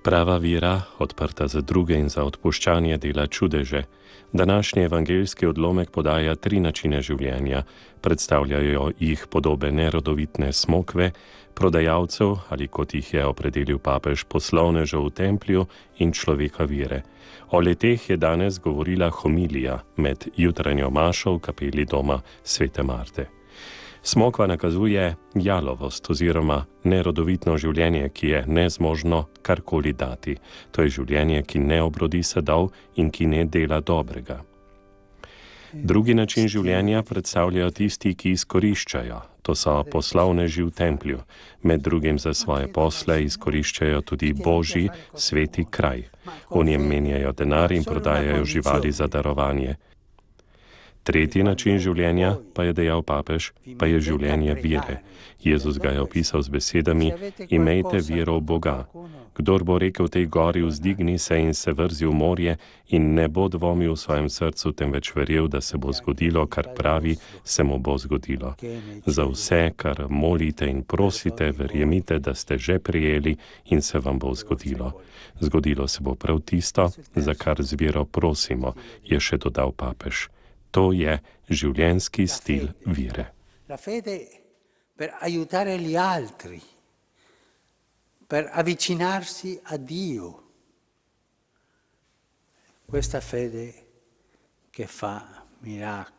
Prava vira, odprta za druge in za odpuščanje, dela čudeže. Današnji evangeljski odlomek podaja 3 načine življenja. Predstavljajo jih podobe nerodovitne smokve, prodajalcev ali, kot jih je opredelil papež, poslovnežev v templju in človeka vire. O leteh je danes govorila homilija med jutranjo mašo v kapeli doma Svete Marte. Smokva nakazuje jalovost oziroma nerodovitno življenje, ki je nezmožno karkoli dati. To je življenje, ki ne obrodi sadov in ki ne dela dobrega. Drugi način življenja predstavljajo tisti, ki izkoriščajo. To so poslovneži v templju. Med drugim za svoje posle izkoriščajo tudi Božji sveti kraj. V njem menjajo denar in prodajajo živali za darovanje. Tretji način življenja, pa je dejal papež, pa je življenje vire. Jezus ga je opisal z besedami: imejte vero v Boga. Kdor bo rekel tej gori, vzdigni se in se vrzi v morje, in ne bo dvomil v svojem srcu, temveč verjel, da se bo zgodilo, kar pravi, se mu bo zgodilo. Za vse, kar molite in prosite, verjemite, da ste že prejeli in se vam bo zgodilo. Zgodilo se bo prav tisto, za kar z vero prosimo, je še dodal papež. To je življenjski stil vire. La fede per aiutare gli altri, per avvicinarsi a Dio. Questa fede che fa miracoli.